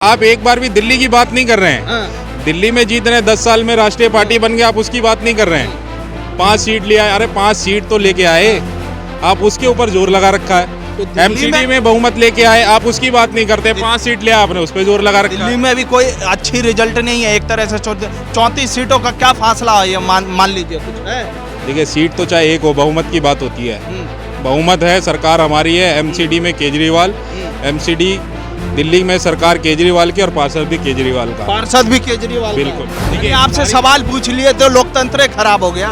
आप एक बार भी दिल्ली की बात नहीं कर रहे हैं। दिल्ली में जीत रहे हैं, 10 साल में राष्ट्रीय पार्टी बन गए, आप उसकी बात नहीं कर रहे हैं। 5 सीट ले आए, अरे 5 सीट तो लेके आए, आप उसके ऊपर जोर लगा रखा है। तो एमसीडी में बहुमत लेके आए, आप उसकी बात नहीं करते। 5 सीट ले आपने, उस पर जोर लगा रखा है। दिल्ली में भी कोई अच्छी रिजल्ट नहीं है, एक तरह से 34 सीटों का क्या फासला है, ये मान लीजिए कुछ है। देखिए, सीट तो चाहे एक हो, बहुमत की बात होती है। बहुमत है, सरकार हमारी है। एमसीडी में केजरीवाल, एमसीडी दिल्ली में सरकार केजरीवाल की और पार्षद भी केजरीवाल का। पार्षद भी केजरीवाल। बिल्कुल। देखिए, आपसे सवाल पूछ लिए तो लोकतंत्र खराब हो गया।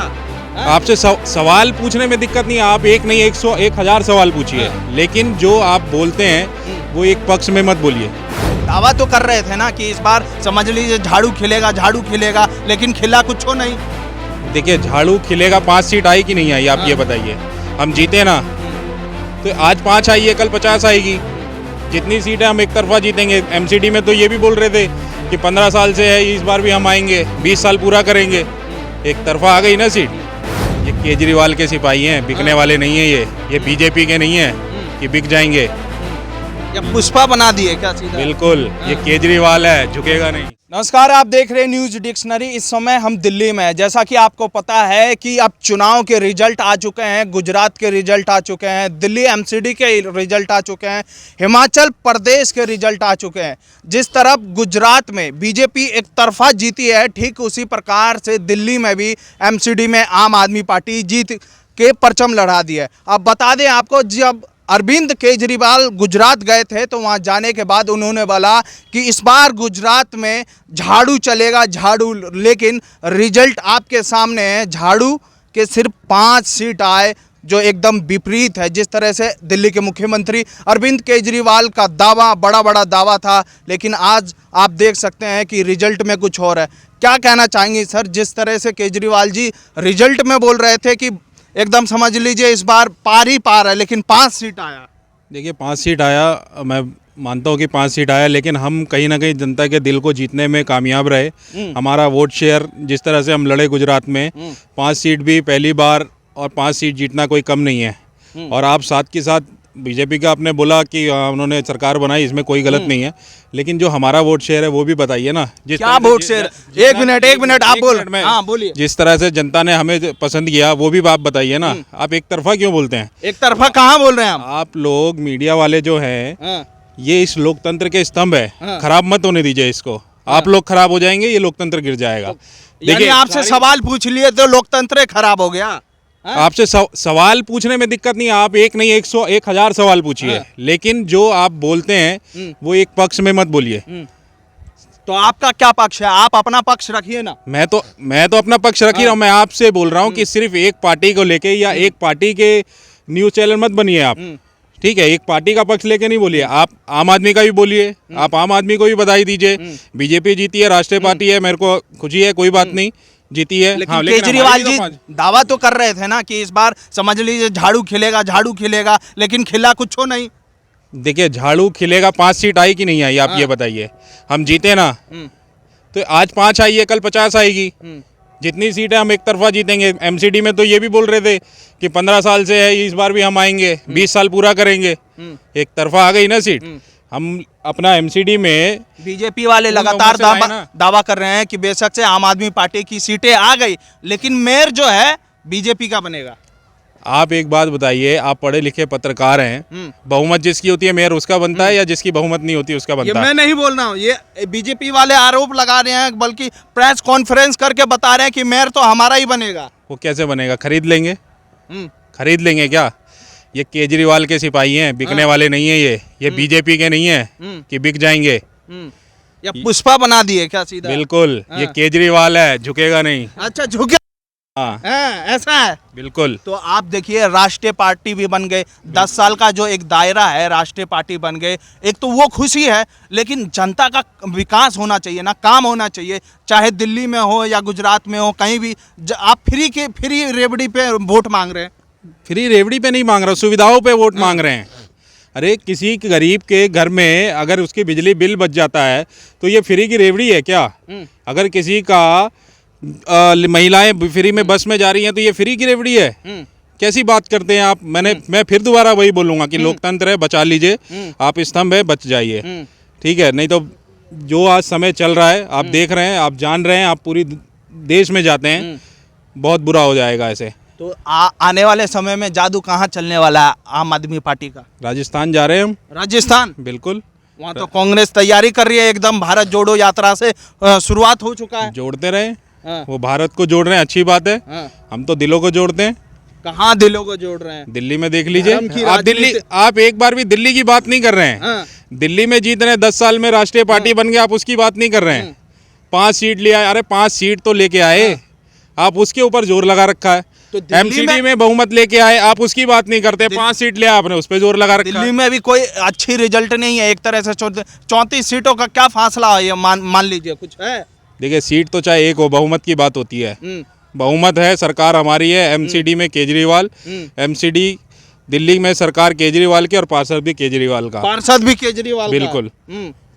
आपसे सवाल पूछने में दिक्कत नहीं है, आप एक नहीं 100-1000 सवाल पूछिए, लेकिन जो आप बोलते हैं वो एक पक्ष में मत बोलिए। दावा तो कर रहे थे ना कि इस बार समझ लीजिए झाड़ू खिलेगा, लेकिन खिला कुछ हो नहीं। देखिए, झाड़ू खिलेगा, 5 सीट आई कि नहीं आई, आप ये बताइए। हम जीते ना, तो आज 5 आई है, कल 50 आएगी। जितनी सीटें हम एक तरफा जीतेंगे। एमसीडी में तो ये भी बोल रहे थे कि 15 साल से है, इस बार भी हम आएंगे, 20 साल पूरा करेंगे। एक तरफा आ गई ना सीट। ये केजरीवाल के सिपाही हैं, बिकने वाले नहीं है ये बीजेपी के नहीं है कि बिक जाएंगे। या पुष्पा बना दिए क्या सीधा? बिल्कुल, ये केजरीवाल है, झुकेगा नहीं। नमस्कार, आप देख रहे हैं न्यूज डिक्शनरी। इस समय हम दिल्ली में हैं। जैसा कि आपको पता है कि अब चुनाव के रिजल्ट आ चुके हैं, गुजरात के रिजल्ट आ चुके हैं, दिल्ली एमसीडी के रिजल्ट आ चुके हैं, हिमाचल प्रदेश के रिजल्ट आ चुके हैं। जिस तरफ गुजरात में बीजेपी एक तरफा जीती है, ठीक उसी प्रकार से दिल्ली में भी एमसीडी में आम आदमी पार्टी जीत के परचम लड़ा दिया है। अब बता दें आपको, जब अरविंद केजरीवाल गुजरात गए थे तो वहां जाने के बाद उन्होंने बोला कि इस बार गुजरात में झाड़ू चलेगा, लेकिन रिजल्ट आपके सामने है। झाड़ू के सिर्फ 5 सीट आए, जो एकदम विपरीत है। जिस तरह से दिल्ली के मुख्यमंत्री अरविंद केजरीवाल का दावा, बड़ा दावा था, लेकिन आज आप देख सकते हैं कि रिजल्ट में कुछ और है। क्या कहना चाहेंगे सर, जिस तरह से केजरीवाल जी रिजल्ट में बोल रहे थे कि एकदम समझ लीजिए इस बार पार ही पार है, लेकिन 5 सीट आया। देखिए, 5 सीट आया, मैं मानता हूँ कि 5 सीट आया, लेकिन हम कहीं ना कहीं जनता के दिल को जीतने में कामयाब रहे। हमारा वोट शेयर, जिस तरह से हम लड़े गुजरात में, 5 सीट भी पहली बार, और 5 सीट जीतना कोई कम नहीं है। और आप साथ के साथ बीजेपी का आपने बोला कि उन्होंने सरकार बनाई, इसमें कोई गलत नहीं है, लेकिन जो हमारा वोट शेयर है वो भी बताइए ना। क्या वोट शेयर? एक मिनट आप बोलिए। जिस तरह से जनता ने हमें पसंद किया वो भी आप बताइए ना। आप एक तरफा क्यों बोलते हैं? एक तरफा कहाँ बोल रहे हैं आप लोग मीडिया वाले जो हैं, ये इस लोकतंत्र के स्तंभ है, खराब मत होने दीजिए इसको। आप लोग खराब हो जाएंगे, ये लोकतंत्र गिर जाएगा। देखिए, आपसे सवाल पूछ लिए तो लोकतंत्र खराब हो गया। आपसे सवाल पूछने में दिक्कत नहीं है, आप एक नहीं 100-1000 सवाल पूछिए, लेकिन जो आप बोलते हैं वो एक पक्ष में मत बोलिए। तो आपका क्या पक्ष है? आप अपना पक्ष रखिए ना। मैं तो अपना पक्ष रख ही रहा हूँ। मैं आपसे बोल रहा हूँ कि सिर्फ एक पार्टी को लेके या एक पार्टी के न्यूज चैनल मत बनिए आप, ठीक है? एक पार्टी का पक्ष लेके नहीं बोलिए। आप आम आदमी का भी बोलिए, आप आम आदमी को भी बधाई दीजिए। बीजेपी जीती है, राष्ट्रीय पार्टी है, मेरे को खुशी है, कोई बात नहीं, जीती है। लेकिन केजरीवाल जी दावा तो कर रहे थे ना कि इस बार समझ लीजिए झाड़ू खिलेगा, लेकिन खिला कुछ हो नहीं। देखिए, झाड़ू खिलेगा, 5 सीट आई कि नहीं आई, आप ये बताइए। हम जीते ना, तो आज 5 आई है, कल 50 आएगी। जितनी सीटें हम एक तरफा जीतेंगे। एमसीडी में तो ये भी बोल रहे थे कि 15 साल से है, इस बार भी हम आएंगे, 20 साल पूरा करेंगे। एक तरफा आ गई ना सीट। हम अपना एमसीडी में, बीजेपी वाले लगातार दावा कर रहे हैं कि बेशक से आम आदमी पार्टी की सीटें आ गई, लेकिन मेयर जो है बीजेपी का बनेगा। आप एक बात बताइए, आप पढ़े लिखे पत्रकार हैं, बहुमत जिसकी होती है मेयर उसका बनता है, या जिसकी बहुमत नहीं होती उसका बनता है? मैं नहीं बोल रहा हूँ, ये बीजेपी वाले आरोप लगा रहे हैं, बल्कि प्रेस कॉन्फ्रेंस करके बता रहे हैं कि मेयर तो हमारा ही बनेगा। वो कैसे बनेगा? खरीद लेंगे? खरीद लेंगे क्या? ये केजरीवाल के सिपाही हैं, बिकने वाले नहीं है ये बीजेपी के नहीं है कि बिक जाएंगे। या पुष्पा बना दिए क्या सीधा? बिल्कुल, ये केजरीवाल है, झुकेगा नहीं। अच्छा, झुके? हाँ, ऐसा है। बिल्कुल। तो आप देखिए, राष्ट्रीय पार्टी भी बन गए, 10 साल का जो एक दायरा है, राष्ट्रीय पार्टी बन गए। एक तो वो खुशी है, लेकिन जनता का विकास होना चाहिए ना, काम होना चाहिए। चाहे दिल्ली में हो या गुजरात में हो, कहीं भी आप फ्री रेवड़ी पे वोट मांग रहे हैं। फ्री रेवड़ी पे नहीं मांग रहा, सुविधाओं पे वोट मांग रहे हैं। अरे, किसी गरीब के घर में अगर उसकी बिजली बिल बच जाता है तो ये फ्री की रेवड़ी है क्या? अगर किसी का महिलाएं फ्री में बस में जा रही हैं तो ये फ्री की रेवड़ी है? कैसी बात करते हैं आप? मैं फिर दोबारा वही बोलूंगा कि लोकतंत्र है, बचा लीजिए। आप स्तंभ है, बच जाइए, ठीक है? नहीं तो जो आज समय चल रहा है आप देख रहे हैं, आप जान रहे हैं, आप पूरी देश में जाते हैं, बहुत बुरा हो जाएगा ऐसे। तो आने वाले समय में जादू कहाँ चलने वाला है आम आदमी पार्टी का? राजस्थान जा रहे हैं हम, राजस्थान, बिल्कुल। वहाँ तो कांग्रेस तैयारी कर रही है एकदम, भारत जोड़ो यात्रा से शुरुआत हो चुका है। जोड़ते रहे, हाँ। वो भारत को जोड़ रहे हैं, अच्छी बात है। हाँ। हम तो दिलों को जोड़ते हैं। कहाँ दिलों को जोड़ रहे हैं? दिल्ली में देख धर्म की लीजिए आप, दिल्ली राजनीति- आप एक बार भी दिल्ली की बात नहीं कर रहे हैं। हाँ। दिल्ली में जीत रहे हैं, 10 साल में राष्ट्रीय पार्टी बन गए, आप उसकी बात नहीं कर रहे हैं। 5 सीट ले आए, अरे 5 सीट तो लेके आए, आप उसके ऊपर जोर लगा रखा है। तो दिल्ली एमसीडी में बहुमत लेके आए, आप उसकी बात नहीं करते। 5 सीट ले आए आपने, उस पर जोर लगा रखा दिल्ली है। में भी कोई अच्छी रिजल्ट नहीं है, एक तरह से 34 सीटों का क्या फासला है, ये मान लीजिए कुछ है? देखिए सीट तो चाहे एक हो, बहुमत की बात होती है। बहुमत है, सरकार हमारी है। एमसीडी में केजरीवाल, एमसीडी दिल्ली में सरकार केजरीवाल की और पार्षद भी केजरीवाल का। पार्षद भी केजरीवाल का। बिल्कुल,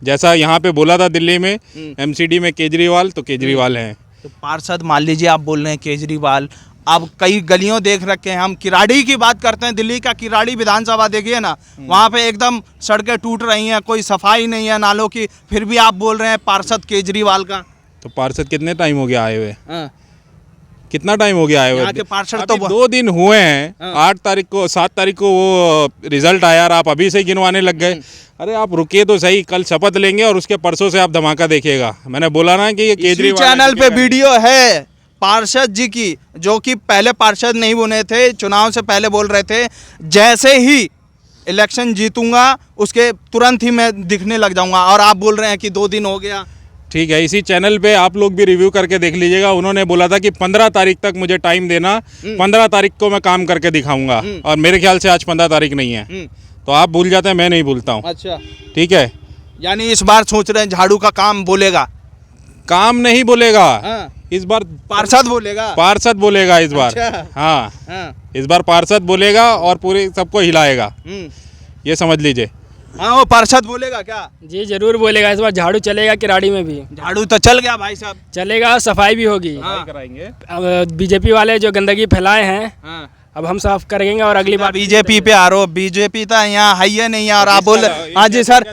जैसा यहाँ पे बोला था दिल्ली में एमसीडी में केजरीवाल, तो केजरीवाल हैं। तो पार्षद मान लीजिए आप बोल रहे हैं केजरीवाल, अब कई गलियों देख रखे हैं हम। किराड़ी की बात करते हैं, दिल्ली का किराड़ी विधानसभा देखिए ना, वहाँ पे एकदम सड़कें टूट रही हैं, कोई सफाई नहीं है नालों की, फिर भी आप बोल रहे हैं पार्षद केजरीवाल का। तो पार्षद कितने टाइम हो गया आए हुए? हाँ। कितना टाइम हो गया आए हुए? यहाँ के पार्षद अभी तो 2 दिन हुए हैं। हाँ। 8 तारीख को 7 तारीख को वो रिजल्ट आया और आप अभी से गिनवाने लग गए। अरे आप रुकिए तो सही, कल शपथ लेंगे और उसके परसों से आप धमाका देखिएगा। मैंने बोला ना कि ये केजरीवाल चैनल पे वीडियो है पार्षद जी की, जो कि पहले पार्षद नहीं बने थे, चुनाव से पहले बोल रहे थे जैसे ही इलेक्शन जीतूंगा उसके तुरंत ही मैं दिखने लग जाऊंगा, और आप बोल रहे हैं कि 2 दिन हो गया। ठीक है, इसी चैनल पे आप लोग भी रिव्यू करके देख लीजिएगा। उन्होंने बोला था कि 15 तारीख तक मुझे टाइम देना, 15 तारीख को मैं काम करके दिखाऊंगा, और मेरे ख्याल से आज 15 तारीख नहीं है। तो आप भूल जाते हैं, मैं नहीं भूलता हूँ। अच्छा, ठीक है, यानी इस बार सोच रहे हैं झाड़ू का काम बोलेगा? काम नहीं बोलेगा हाँ। इस बार, पार्षद बोलेगा। पार्षद बोलेगा इस बार। अच्छा। हाँ, हाँ। इस बार पार्षद बोलेगा और पूरे सबको हिलाएगा, ये समझ लीजिए। हाँ, वो पार्षद बोलेगा क्या? जी जरूर बोलेगा, इस बार झाड़ू चलेगा किराड़ी में भी। झाड़ू तो चल गया भाई साहब। चलेगा, सफाई भी होगी। हाँ। कराएंगे। अब बीजेपी वाले जो गंदगी फैलाए हैं, हाँ। अब हम साफ करेंगे और अगली बार बीजेपी पे आरोप, बीजेपी तो यहाँ है ही नहीं है, और आप बोल, हाँ जी सर,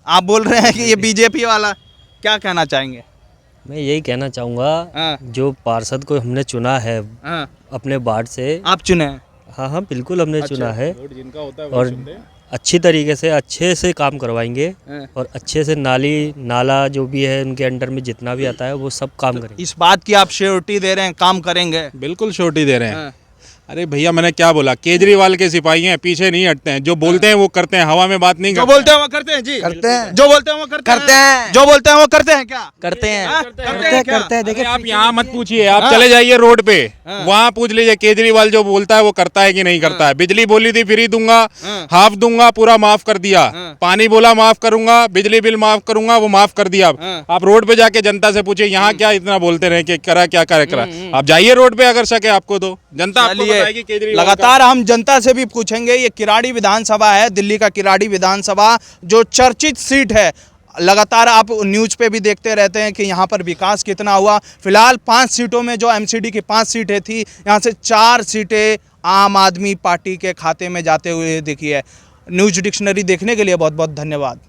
आप बोल रहे हैं कि ये बीजेपी वाला, क्या कहना चाहेंगे? मैं यही कहना चाहूँगा, हाँ। जो पार्षद को हमने चुना है हाँ। अपने वार्ड से, आप चुने हैं? हाँ हाँ बिल्कुल हमने चुना है, जिनका होता है और अच्छी तरीके से अच्छे से काम करवाएंगे, हाँ। और अच्छे से नाला जो भी है उनके अंडर में जितना भी आता है वो सब काम करेंगे। इस बात की आप श्योरिटी दे रहे हैं काम करेंगे? बिल्कुल छोटी दे रहे हैं। हाँ। अरे भैया मैंने क्या बोला, केजरीवाल के सिपाही हैं, पीछे नहीं हटते हैं, जो बोलते हैं वो करते हैं, हवा में बात नहीं जो करते। बोलते हैं वो करते हैं जी, करते हैं। जो बोलते हैं वो करते हैं, जो बोलते हैं वो करते हैं क्या? करते हैं हाँ? करते हैं अरे देखिए आप यहाँ मत पूछिए, आप चले जाइए रोड पे, वहाँ पूछ लीजिए केजरीवाल जो बोलता है वो करता है कि नहीं करता है। बिजली बोली थी फ्री दूंगा, हाफ दूंगा, पूरा माफ कर दिया। पानी बोला माफ करूंगा, बिजली बिल माफ करूंगा, वो माफ कर दिया। आप रोड पे जाके जनता से पूछिए यहाँ क्या इतना बोलते रहे कि करा क्या करा। आप जाइए रोड पे अगर सके आपको, तो जनता आपको बताएगी केजरीवाल का। लगातार हम जनता से भी पूछेंगे। ये किराड़ी विधानसभा है, दिल्ली का किराड़ी विधानसभा जो चर्चित सीट है। लगातार आप न्यूज़ पे भी देखते रहते हैं कि यहाँ पर विकास कितना हुआ। फिलहाल 5 सीटों में जो एमसीडी की 5 सीटें थी, यहाँ से 4 सीटें आम आदमी पार्टी के खाते में जाते हुए दिखी है। न्यूज़ डिक्शनरी देखने के लिए बहुत बहुत धन्यवाद।